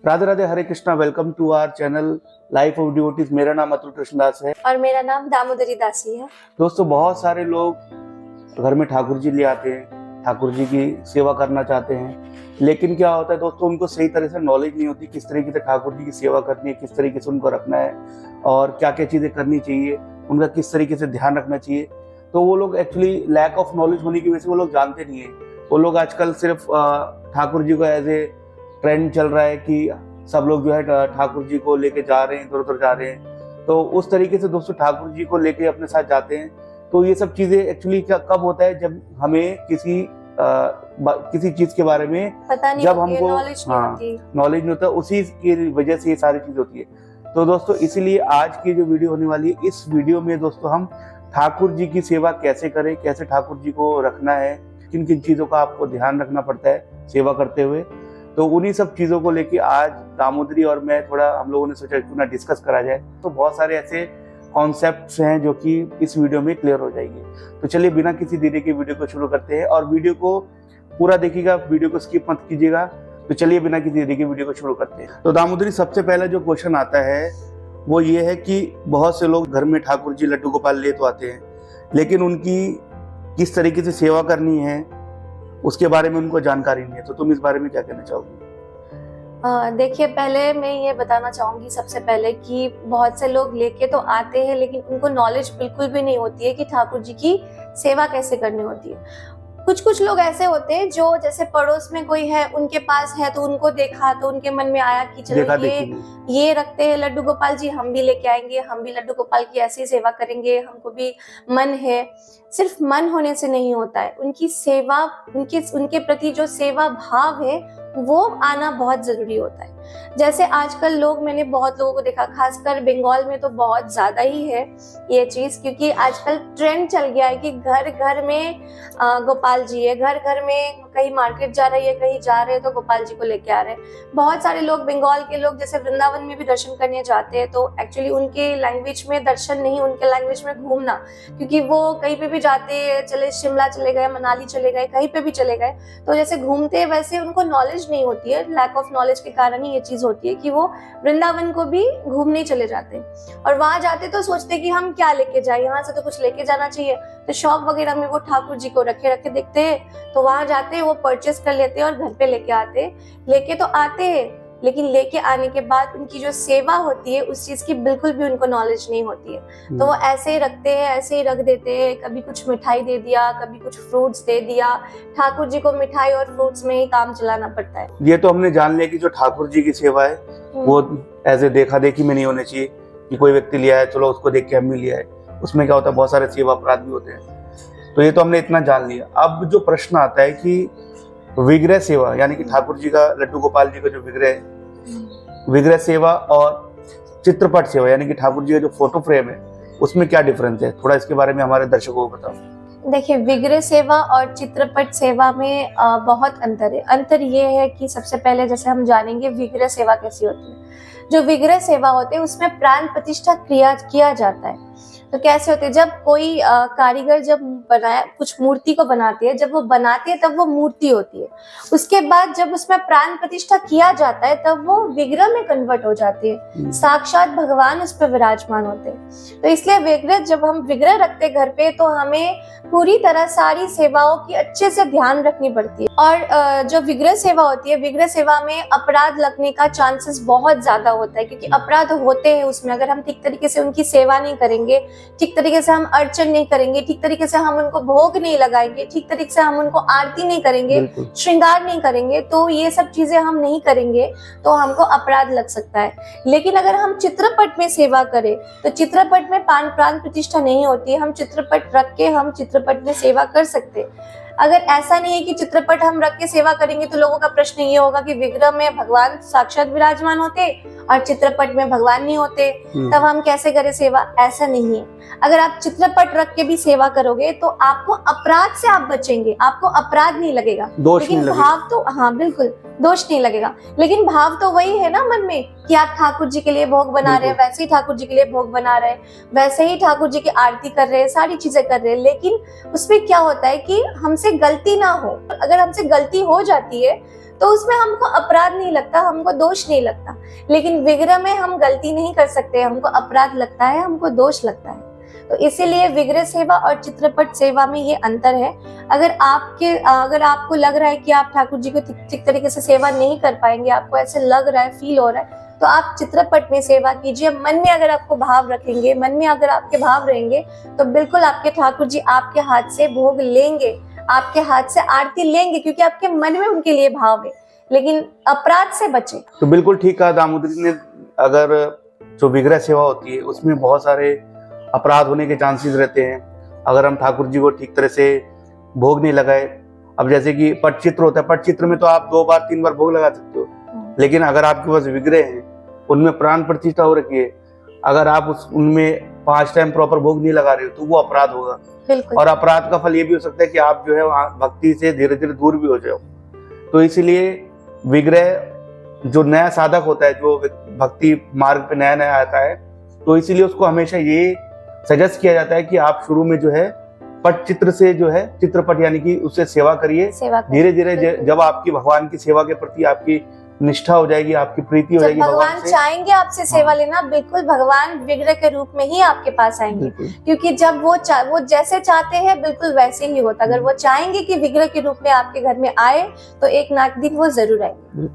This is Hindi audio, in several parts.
Radhe Radhe, Hare Krishna. Welcome to our channel life of devotees. मेरा नाम अतुल कृष्णदास है और मेरा नाम दामोदरी दासी है। दोस्तों, बहुत सारे लोग घर में ठाकुर जी ले आते हैं, ठाकुर जी की सेवा करना चाहते हैं, लेकिन क्या होता है दोस्तों, उनको सही तरह से नॉलेज नहीं होती किस तरीके से ठाकुर जी की सेवा करनी है, किस तरीके से उनको रखना है और क्या क्या चीज़ें करनी चाहिए, उनका किस तरीके से ध्यान रखना चाहिए। तो वो लोग एक्चुअली लैक ऑफ नॉलेज होने की वजह से वो लोग जानते नहीं है। वो लोग आजकल सिर्फ ठाकुर जी को एज ए ट्रेंड चल रहा है कि सब लोग जो है ठाकुर जी को लेके जा रहे हैं, इधर उधर जा रहे हैं। तो उस तरीके से दोस्तों ठाकुर जी को लेके अपने साथ जाते हैं। तो ये सब चीजें एक्चुअली कब होता है, जब हमें किसी चीज के बारे में पता नहीं, जब हमको नॉलेज नहीं होता, उसी की वजह से ये सारी चीज होती है। तो दोस्तों, इसीलिए आज की जो वीडियो होने वाली है, इस वीडियो में दोस्तों हम ठाकुर जी की सेवा कैसे करें, कैसे ठाकुर जी को रखना है, किन किन चीजों का आपको ध्यान रखना पड़ता है सेवा करते हुए। तो उन्हीं सब चीजों को लेके आज दामोदरी और मैं थोड़ा हम लोगों ने सोचा क्यों ना डिस्कस करा जाए। तो बहुत सारे ऐसे कॉन्सेप्ट्स हैं जो कि इस वीडियो में क्लियर हो जाएंगे। तो चलिए बिना किसी देरी के वीडियो को शुरू करते हैं और वीडियो को पूरा देखिएगा, वीडियो को स्किप मत कीजिएगा। तो चलिए बिना किसी देरी के वीडियो को शुरू करते हैं। तो दामोदरी, सबसे पहला जो क्वेश्चन आता है वो ये है कि बहुत से लोग घर में ठाकुर जी लड्डू गोपाल ले तो आते हैं, लेकिन उनकी किस तरीके से सेवा करनी है उसके बारे में उनको जानकारी नहीं है। तो तुम इस बारे में क्या कहना चाहोगी? देखिए, पहले मैं ये बताना चाहूंगी सबसे पहले कि बहुत से लोग लेके तो आते हैं, लेकिन उनको नॉलेज बिल्कुल भी नहीं होती है कि ठाकुर जी की सेवा कैसे करनी होती है। कुछ लोग ऐसे होते हैं जो जैसे पड़ोस में कोई है, उनके पास है तो उनको देखा तो उनके मन में आया कि चलो ये रखते हैं लड्डू गोपाल जी, हम भी लेके आएंगे, हम भी लड्डू गोपाल की ऐसी सेवा करेंगे, हमको भी मन है। सिर्फ मन होने से नहीं होता है, उनकी सेवा, उनके प्रति जो सेवा भाव है वो आना बहुत जरूरी होता है। जैसे आजकल लोग, मैंने बहुत लोगों को देखा, खासकर बंगाल में तो बहुत ज्यादा ही है ये चीज, क्योंकि आजकल ट्रेंड चल गया है कि घर घर में गोपाल जी है, घर घर में कहीं मार्केट जा रही है, कहीं जा रहे हैं तो गोपाल जी को लेके आ रहे हैं। बहुत सारे लोग, बंगाल के लोग जैसे वृंदावन में भी दर्शन करने जाते हैं तो एक्चुअली उनके लैंग्वेज में दर्शन नहीं, उनके लैंग्वेज में घूमना, क्योंकि वो कहीं पे भी जाते हैं, चले शिमला चले गए, मनाली चले गए, कहीं पे भी चले गए, तो जैसे घूमते हैं वैसे उनको नॉलेज नहीं होती है। लैक ऑफ नॉलेज के कारण ही ये चीज होती है कि वो वृंदावन को भी घूमने चले जाते हैं और वहां जाते तो सोचते कि हम क्या लेके जाए, यहाँ से तो कुछ लेके जाना चाहिए। तो शॉप वगैरह में वो ठाकुर जी को रखे देखते हैं तो वहां जाते हैं, वो परचेस कर लेते हैं और घर पे लेके आते हैं। लेके तो आते हैं, लेकिन लेके आने के बाद उनकी जो सेवा होती है उस चीज की बिल्कुल भी उनको नॉलेज नहीं होती है। तो वो ऐसे ही रखते हैं, ऐसे ही रख देते हैं। कभी कुछ मिठाई दे दिया, कभी कुछ फ्रूट्स दे दिया। ठाकुर जी को मिठाई और फ्रूट्स में ही काम चलाना पड़ता है। ये तो हमने जान लिया कि जो ठाकुर जी की सेवा है वो ऐसे देखा देखी में नहीं होनी चाहिए कि कोई व्यक्ति लिया है चलो उसको देख के हम भी लिया है। उसमें क्या होता है, बहुत सारे सेवा अपराध भी होते हैं। तो ये तो हमने इतना जान लिया। अब जो प्रश्न आता है कि विग्रह सेवा, यानी कि ठाकुर जी का, लड्डू गोपाल जी का जो विग्रह सेवा और चित्रपट सेवा, यानी कि ठाकुर जी का जो फोटो फ्रेम है, उसमें क्या डिफरेंस है? थोड़ा इसके बारे में हमारे दर्शकों को बताओ। देखिए, विग्रह सेवा और चित्रपट सेवा में बहुत अंतर है। अंतर ये है कि सबसे पहले जैसे हम जानेंगे विग्रह सेवा कैसी होती है। जो विग्रह सेवा होते हैं उसमें प्राण प्रतिष्ठा किया जाता है। तो कैसे होते हैं, जब कोई कारीगर जब कुछ मूर्ति को बनाती है, जब वो बनाती है तब वो मूर्ति होती है। उसके बाद जब उसमें प्राण प्रतिष्ठा किया जाता है तब वो विग्रह में कन्वर्ट हो जाती है। साक्षात भगवान उस पर विराजमान होते हैं। तो इसलिए विग्रह, जब हम विग्रह रखते घर पे तो हमें पूरी तरह सारी सेवाओं की अच्छे से ध्यान रखनी पड़ती है। और जो विग्रह सेवा होती है, विग्रह सेवा में अपराध लगने का चांसेस बहुत ज्यादा होता है, क्योंकि अपराध होते हैं उसमें। अगर हम ठीक तरीके से उनकी सेवा नहीं करेंगे, ठीक तरीके से हम अर्चन नहीं करेंगे, ठीक तरीके से हम उनको भोग नहीं लगाएंगे, ठीक तरीके से हम उनको आरती नहीं करेंगे, श्रृंगार नहीं करेंगे, तो ये सब चीजें हम नहीं करेंगे तो हमको अपराध लग सकता है। लेकिन अगर हम चित्रपट में सेवा करें तो चित्रपट में प्राण प्रतिष्ठा नहीं होती है। हम चित्रपट रख के हम चित्रपट में सेवा कर सकते हैं। अगर ऐसा नहीं है कि चित्रपट हम रख के सेवा करेंगे तो लोगों का प्रश्न ये होगा कि विग्रह में भगवान साक्षात विराजमान होते और चित्रपट में भगवान नहीं होते, तब हम कैसे करें सेवा? ऐसा नहीं है। अगर आप चित्रपट रख के भी सेवा करोगे तो आपको अपराध से आप बचेंगे, आपको अपराध नहीं लगेगा, लेकिन भाव तो, हाँ बिल्कुल, दोष नहीं लगेगा। लेकिन भाव तो वही है ना मन में कि आप ठाकुर जी के लिए भोग बना रहे हैं, वैसे ही ठाकुर जी के लिए भोग बना रहे हैं, वैसे ही ठाकुर जी की आरती कर रहे हैं, सारी चीजें कर रहे हैं। लेकिन उसमें क्या होता है कि हमसे गलती ना हो। अगर हमसे गलती हो जाती है तो उसमें हमको अपराध नहीं लगता, हमको दोष नहीं लगता। लेकिन विग्रह में हम गलती नहीं कर सकते, हमको अपराध लगता है, हमको दोष लगता है। तो इसीलिए विग्रह सेवा और चित्रपट सेवा में ये अंतर है। अगर आपको लग रहा है कि आप ठाकुर जी को ठीक तरीके से सेवा नहीं कर पाएंगे, आपको ऐसे लग रहा है, फील हो रहा है, तो आप चित्रपट में सेवा कीजिए। मन में अगर आपको भाव रखेंगे, मन में अगर आपके भाव रहेंगे, तो बिल्कुल आपके ठाकुर जी आपके हाथ से भोग लेंगे, आपके हाथ से आरती लेंगे, क्योंकि आपके मन में उनके लिए भाव है। लेकिन अपराध से बचे। तो बिल्कुल ठीक कहा दामोदरी ने। अगर जो विग्रह सेवा होती है उसमें बहुत सारे अपराध होने के चांसेस रहते हैं अगर हम ठाकुर जी को ठीक तरह से भोग नहीं लगाए। अब जैसे कि पटचित्र होता है, पटचित्र में तो आप 2 बार 3 बार भोग लगा सकते हो, लेकिन अगर आपके पास विग्रह है, उनमें प्राण प्रतिष्ठा हो रखी है, अगर आप उनमें 5 टाइम प्रॉपर भोग नहीं लगा रहे हो तो वो अपराध होगा। और अपराध का फल ये भी हो सकता है कि आप जो है भक्ति से धीरे धीरे दूर भी हो जाओ। तो इसीलिए विग्रह जो नया साधक होता है, जो भक्ति मार्ग पे नया नया आता है, तो इसीलिए उसको हमेशा ये सजेस्ट किया जाता है कि आप शुरू में जो है पटचित्र से जो है चित्रपट यानी कि उससे सेवा करिए। धीरे धीरे जब आपकी भगवान की सेवा के प्रति आपकी निष्ठा हो जाएगी, आपकी प्रीति हो जाएगी, भगवान चाहेंगे आपसे सेवा लेना, बिल्कुल भगवान विग्रह के रूप में ही आपके पास आएंगे। क्योंकि जब वो जैसे चाहते हैं बिल्कुल वैसे ही होता। अगर वो चाहेंगे कि विग्रह के रूप में आपके घर में आए, तो एक ना एक दिन वो जरूर आएंगे।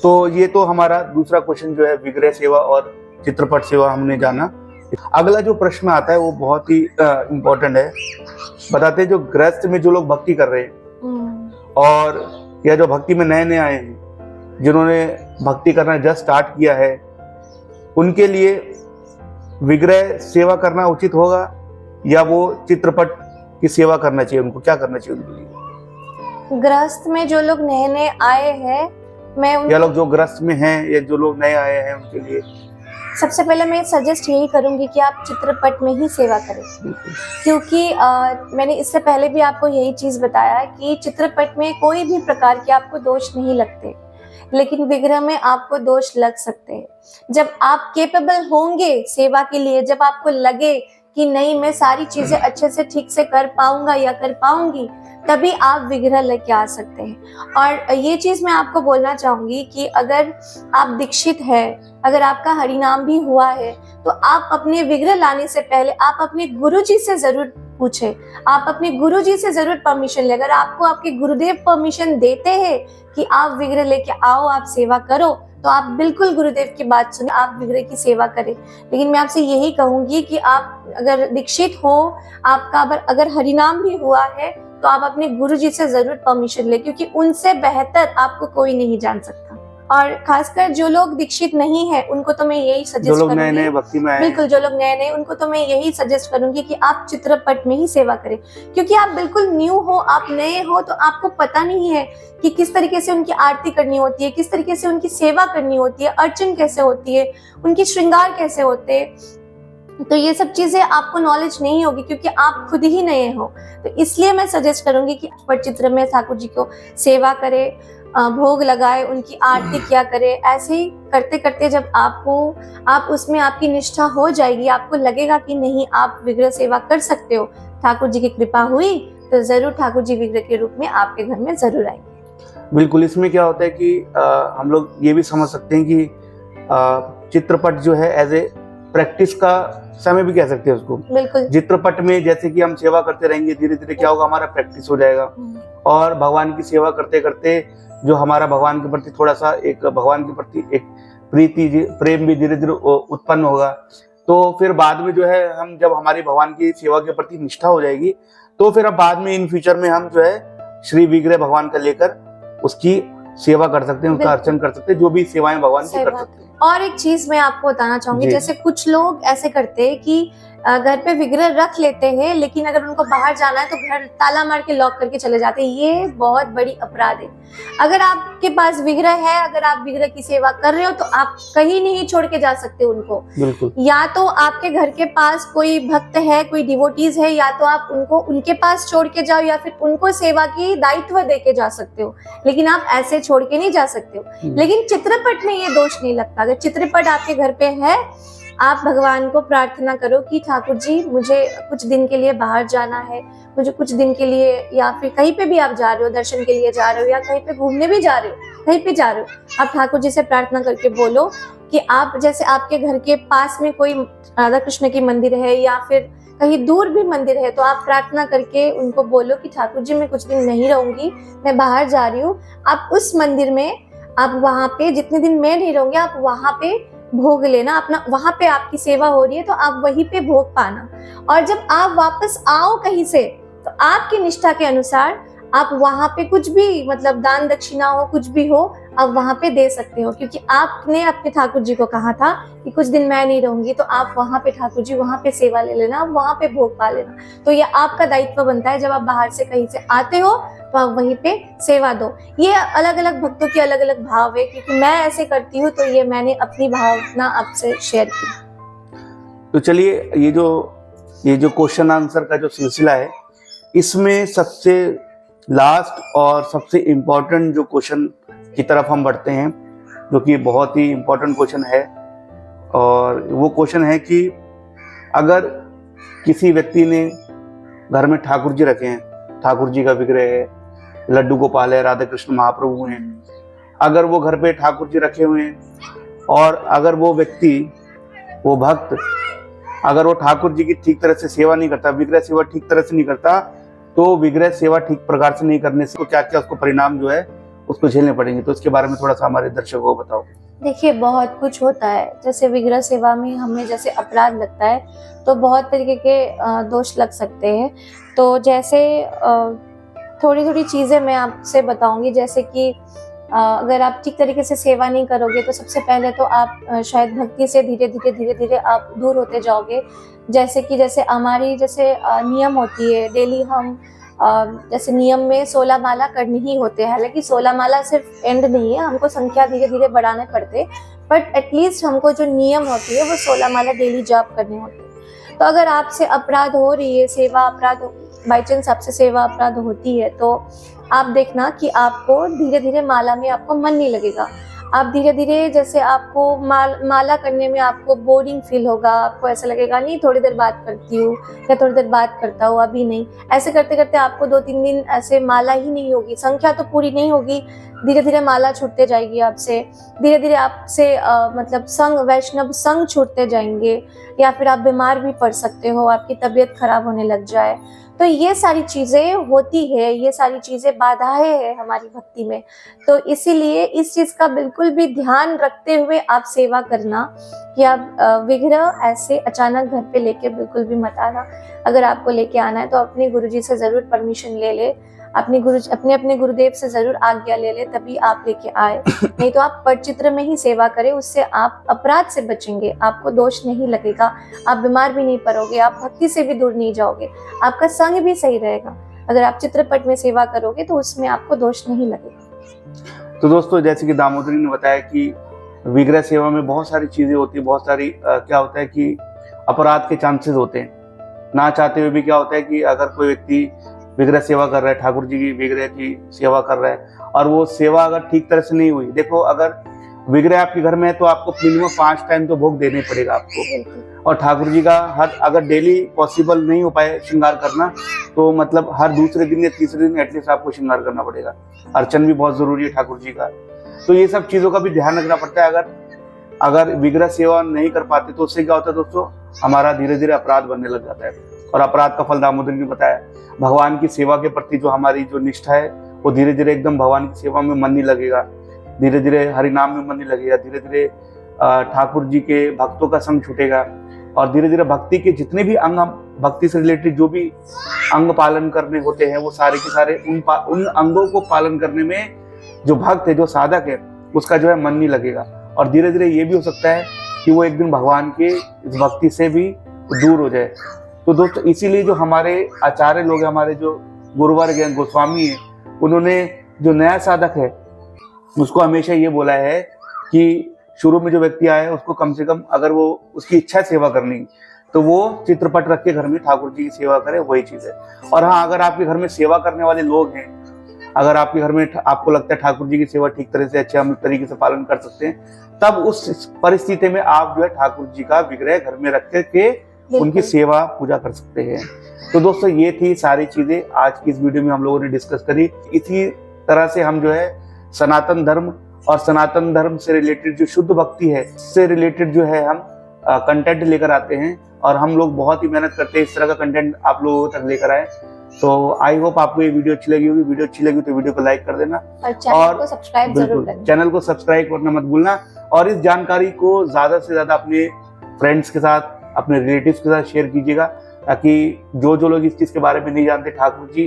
तो ये तो हमारा दूसरा क्वेश्चन जो है विग्रह सेवा और चित्रपट सेवा हमने जाना। अगला जो प्रश्न आता है वो बहुत ही इम्पोर्टेंट है। बताते हैं जो गृहस्थ में जो लोग भक्ति कर रहे हैं और या जो भक्ति में नए नए आए हैं, जिन्होंने भक्ति करना जस्ट स्टार्ट किया है, उनके लिए विग्रह सेवा करना उचित होगा या वो चित्रपट की सेवा करना चाहिए? उनको क्या करना चाहिए उनके लिए? गृहस्थ में जो लोग नए नए आए हैं, या लोग जो गृहस्थ में हैं या जो लोग नए आए हैं, उनके लिए सबसे पहले मैं सजेस्ट यही करूंगी कि आप चित्रपट में ही सेवा करें। क्योंकि मैंने इससे पहले भी आपको यही चीज बताया कि चित्रपट में कोई भी प्रकार के आपको दोष नहीं लगते, लेकिन विग्रह में आपको दोष लग सकते हैं। जब आप केपेबल होंगे सेवा के लिए, जब आपको लगे कि नहीं मैं सारी चीजें अच्छे से ठीक से कर पाऊंगा या कर पाऊंगी, तभी आप विग्रह लेके आ सकते हैं। और ये चीज मैं आपको बोलना चाहूंगी कि अगर आप दीक्षित है, अगर आपका हरिनाम भी हुआ है, तो आप अपने विग्रह लाने से पहले आप अपने गुरुजी से जरूर पूछे, आप अपने गुरुजी से जरूर परमिशन ले। अगर आपको आपके गुरुदेव परमिशन देते हैं कि आप विग्रह लेके आओ, आप सेवा करो, तो आप बिल्कुल गुरुदेव की बात सुने, आप विग्रह की सेवा करें। लेकिन मैं आपसे यही कहूंगी कि आप अगर दीक्षित हो, आपका अगर हरिनाम भी हुआ है, तो आप अपने गुरुजी से जरूर परमिशन ले, क्योंकि उनसे बेहतर आपको कोई नहीं जान सकता। और खासकर जो लोग दीक्षित नहीं है, उनको तो मैं यही सजेस्ट करूंगी, जो लोग नए नए भक्ति में आए, बिल्कुल जो लोग नए नए, उनको तो मैं यही सजेस्ट करूंगी कि आप चित्रपट में ही सेवा करें। क्योंकि आप बिल्कुल न्यू हो, आप नए हो, तो आपको पता नहीं है कि किस तरीके से उनकी आरती करनी होती है, किस तरीके से उनकी सेवा करनी होती है, अर्चन कैसे होती है, उनकी श्रृंगार कैसे होते हैं। तो ये सब चीजें आपको नॉलेज नहीं होगी, क्योंकि आप खुद ही नए हो। तो इसलिए मैं सजेस्ट करूंगी कि पटचित्र में ठाकुर जी को सेवा करे, भोग लगाए, उनकी आरती किया करे। ऐसे ही करते करते जब आप उसमें आपकी निष्ठा हो जाएगी, आपको लगेगा कि नहीं आप विग्रह सेवा कर सकते हो, ठाकुर जी की कृपा हुई, तो जरूर ठाकुर जी विग्रह के रूप में आपके घर में जरूर आएंगे। बिल्कुल। इसमें क्या होता है कि हम लोग ये भी समझ सकते हैं कि चित्रपट जो है एज ए प्रैक्टिस का समय भी कह सकते हैं उसको। बिल्कुल। चित्रपट में जैसे कि हम सेवा करते रहेंगे, धीरे धीरे क्या होगा, हमारा प्रैक्टिस हो जाएगा और भगवान की सेवा करते करते जो हमारा भगवान के प्रति थोड़ा सा भगवान के प्रति एक प्रीति प्रेम भी धीरे धीरे उत्पन्न होगा। तो फिर बाद में जो है हम जब हमारी भगवान की सेवा के प्रति निष्ठा हो जाएगी, तो फिर अब बाद में इन फ्यूचर में हम जो है श्री विग्रह भगवान का लेकर उसकी सेवा कर सकते हैं, उसका अर्चन कर सकते हैं, जो भी सेवाएं भगवान की कर सकते हैं। और एक चीज मैं आपको बताना चाहूंगी, जैसे कुछ लोग ऐसे करते हैं कि घर पे विग्रह रख लेते हैं, लेकिन अगर उनको बाहर जाना है तो घर ताला मार के लॉक करके चले जाते हैं। ये बहुत बड़ी अपराध है। अगर आपके पास विग्रह है, अगर आप विग्रह की सेवा कर रहे हो, तो आप कहीं नहीं छोड़ के जा सकते उनको। बिल्कुल। या तो आपके घर के पास कोई भक्त है, कोई डिवोटीज है, या तो आप उनको उनके पास छोड़ के जाओ, या फिर उनको सेवा की दायित्व दे के जा सकते हो, लेकिन आप ऐसे छोड़ के नहीं जा सकते हो। लेकिन चित्रपट में ये दोष नहीं लगता। अगर चित्रपट आपके घर पे है, आप भगवान को प्रार्थना करो कि ठाकुर जी मुझे कुछ दिन के लिए बाहर जाना है, मुझे कुछ दिन के लिए, या फिर कहीं पे भी आप जा रहे हो, दर्शन के लिए जा रहे हो या कहीं पे घूमने भी जा रहे हो, कहीं पे जा रहे हो, आप ठाकुर जी से प्रार्थना करके बोलो कि आप, जैसे आपके घर के पास में कोई राधा कृष्ण की मंदिर है या फिर कहीं दूर भी मंदिर है, तो आप प्रार्थना करके उनको बोलो कि ठाकुर जी मैं कुछ दिन नहीं रहूंगी, मैं बाहर जा रही हूँ। आप उस मंदिर में, आप वहां पे जितने दिन मैं नहीं रहूंगी, आप वहां पे भोग लेना अपना, वहां पे आपकी सेवा हो रही है तो आप वहीं पे भोग पाना। और जब आप वापस आओ कहीं से, तो आपकी निष्ठा के अनुसार आप वहां पे कुछ भी, मतलब दान दक्षिणा हो, कुछ भी हो, आप वहां पे दे सकते हो, क्योंकि आपने अपने ठाकुर जी को कहा था कि कुछ दिन मैं नहीं रहूंगी, तो आप वहां पे ठाकुर जी वहां पे सेवा ले लेना, आप वहां पे भोग पा लेना। तो ये आपका दायित्व बनता है, जब आप बाहर से कहीं से आते हो तो आप वहीं पे सेवा दो। ये अलग अलग भक्तों के अलग अलग भाव है, क्योंकि मैं ऐसे करती हूँ, तो ये मैंने अपनी भावना आपसे शेयर की। तो चलिए, ये जो क्वेश्चन आंसर का जो सिलसिला है, इसमें सबसे लास्ट और सबसे इम्पोर्टेंट जो क्वेश्चन की तरफ हम बढ़ते हैं, जो कि बहुत ही इम्पोर्टेंट क्वेश्चन है। और वो क्वेश्चन है कि अगर किसी व्यक्ति ने घर में ठाकुर जी रखे हैं, ठाकुर जी का विग्रह है, लड्डू गोपाल है, राधा कृष्ण महाप्रभु हैं, अगर वो घर पे ठाकुर जी रखे हुए हैं और अगर वो व्यक्ति, वो भक्त, अगर वो ठाकुर जी की ठीक तरह से सेवा नहीं करता, विग्रह सेवा ठीक तरह से नहीं करता, तो विग्रह सेवा ठीक प्रकार से नहीं करने से क्या क्या उसको परिणाम जो है उसको झेलने पड़ेंगे। तो इसके बारे में थोड़ा सा हमारे दर्शकों को बताओ। देखिए, बहुत कुछ होता है। जैसे विग्रह सेवा में हमें जैसे अपराध लगता है, तो बहुत तरीके के दोष लग सकते हैं। तो जैसे थोड़ी थोड़ी चीज़ें मैं आपसे बताऊंगी, जैसे कि अगर आप ठीक तरीके से सेवा नहीं करोगे, तो सबसे पहले तो आप शायद भक्ति से धीरे धीरे आप दूर होते जाओगे। जैसे हमारी नियम होती है, डेली हम जैसे नियम में 16 माला करनी ही होते हैं। हालांकि 16 माला सिर्फ एंड नहीं है, हमको संख्या धीरे धीरे बढ़ाने पड़ते, बट एटलीस्ट हमको जो नियम होती है वो 16 माला डेली जाप करने होते हैं। तो अगर आपसे अपराध हो रही है, सेवा अपराध, बाई चांस आपसे सेवा अपराध होती है, तो आप देखना कि आपको धीरे धीरे माला में आपको मन नहीं लगेगा। आप धीरे धीरे, जैसे आपको माला करने में आपको बोरिंग फील होगा, आपको ऐसा लगेगा नहीं थोड़ी देर बात करती हूँ या थोड़ी देर बात करता हूँ, अभी नहीं। ऐसे करते करते आपको 2-3 दिन ऐसे माला ही नहीं होगी, संख्या तो पूरी नहीं होगी, धीरे धीरे माला छूटते जाएगी आपसे, धीरे धीरे आपसे मतलब संग, वैष्णव संग छूटते जाएंगे, या फिर आप बीमार भी पड़ सकते हो, आपकी तबीयत खराब होने लग जाए। तो ये सारी चीजें होती है, ये सारी चीजें बाधाएं हैं हमारी भक्ति में। तो इसीलिए इस चीज का बिल्कुल भी ध्यान रखते हुए आप सेवा करना कि आप विग्रह ऐसे अचानक घर पे लेके बिल्कुल भी मत आना। अगर आपको लेके आना है तो अपने गुरुजी से जरूर परमिशन ले ले, अपने गुरुदेव से जरूर आज्ञा ले ले, तभी आप लेके आए। नहीं तो आप पटचित्र में ही सेवा करें, उससे आप अपराध से बचेंगे, आपको दोष नहीं लगेगा, आप बीमार भी नहीं पड़ोगे, आप भक्ति से भी दूर नहीं जाओगे, आपका संग भी सही रहेगा। अगर आप चित्रपट में सेवा करोगे तो उसमें आपको दोष नहीं लगेगा। तो दोस्तों, जैसे कि दामोदरी ने बताया कि विग्रह सेवा में बहुत सारी चीजें होती है, बहुत सारी क्या होता है कि अपराध के चांसेस होते हैं। ना चाहते हुए भी क्या होता है कि अगर कोई व्यक्ति विग्रह सेवा कर रहा है, ठाकुर जी की विग्रह की सेवा कर रहा है, और वो सेवा अगर ठीक तरह से नहीं हुई, देखो अगर विग्रह आपके घर में है तो आपको मिनिमम 5 टाइम तो भोग देने पड़ेगा आपको। और ठाकुर जी का अगर डेली पॉसिबल नहीं हो पाए श्रृंगार करना, तो मतलब हर दूसरे दिन या तीसरे दिन एटलीस्ट आपको श्रृंगार करना पड़ेगा। अर्चन भी बहुत जरूरी है ठाकुर जी का। तो ये सब चीजों का भी ध्यान रखना पड़ता है। अगर विग्रह सेवा नहीं कर पाते तो उससे क्या होता है दोस्तों, हमारा धीरे धीरे अपराध बनने लग जाता है। और अपराध का फल दामोदरी ने बताया, भगवान की सेवा के प्रति जो हमारी जो निष्ठा है, वो धीरे धीरे एकदम भगवान की सेवा में मन नहीं लगेगा, धीरे धीरे हरिनाम में मन नहीं लगेगा, धीरे धीरे ठाकुर जी के भक्तों का संग छूटेगा, और धीरे धीरे भक्ति के जितने भी अंग, भक्ति से रिलेटेड जो भी अंग पालन करने होते हैं, वो सारे के सारे उन अंगों को पालन करने में जो भक्त है, जो साधक है, उसका जो है मन नहीं लगेगा। और धीरे धीरे ये भी हो सकता है कि वो एक दिन भगवान के इस भक्ति से भी दूर हो जाए। तो दोस्तों, इसीलिए जो हमारे आचार्य लोग हैं, हमारे जो गुरुवर्ग हैं, गोस्वामी हैं, उन्होंने जो नया साधक है उसको हमेशा ये बोला है कि शुरू में जो व्यक्ति आया है उसको कम से कम, अगर वो उसकी इच्छा है सेवा करने की, तो वो चित्रपट रख के घर में ठाकुर जी की सेवा करे, वही चीज है। और हाँ, अगर आपके घर में सेवा करने वाले लोग हैं अगर आपके घर में आपको लगता है ठाकुर जी की सेवा ठीक तरह से अच्छे हम तरीके से पालन कर सकते हैं, तब उस परिस्थिति में आप जो है ठाकुर जी का विग्रह घर में रख के उनकी सेवा पूजा कर सकते हैं। तो दोस्तों ये थी सारी चीजें आज की इस वीडियो में हम लोगों ने डिस्कस करी। इसी तरह से हम जो है सनातन धर्म और सनातन धर्म से रिलेटेड जो शुद्ध भक्ति है, इससे रिलेटेड जो है हम कंटेंट लेकर आते हैं और हम लोग बहुत ही मेहनत करते हैं इस तरह का कंटेंट आप लोगों तक लेकर आए। तो आई होप आपको ये वीडियो अच्छी लगी होगी। वीडियो अच्छी लगी तो वीडियो को लाइक कर देना और चैनल को सब्सक्राइब जरूर करना। चैनल को सब्सक्राइब करना मत भूलना और इस जानकारी को ज्यादा से ज्यादा अपने फ्रेंड्स के साथ, अपने रिलेटिव्स के साथ शेयर कीजिएगा, ताकि जो लोग इस चीज के बारे में नहीं जानते, ठाकुर जी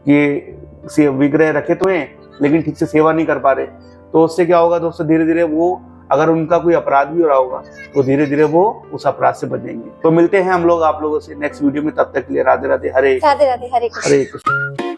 के विग्रह रखे तो हैं लेकिन ठीक से सेवा नहीं कर पा रहे, तो उससे क्या होगा दोस्तों, धीरे धीरे वो, अगर उनका कोई अपराध भी हो रहा होगा तो धीरे धीरे वो उस अपराध से बचेंगे। तो मिलते हैं हम लोग आप लोगों से नेक्स्ट वीडियो में, तब तक के लिए राधे राधे, हरे राधे राधे, हरे कृष्ण। हरे कृष्ण।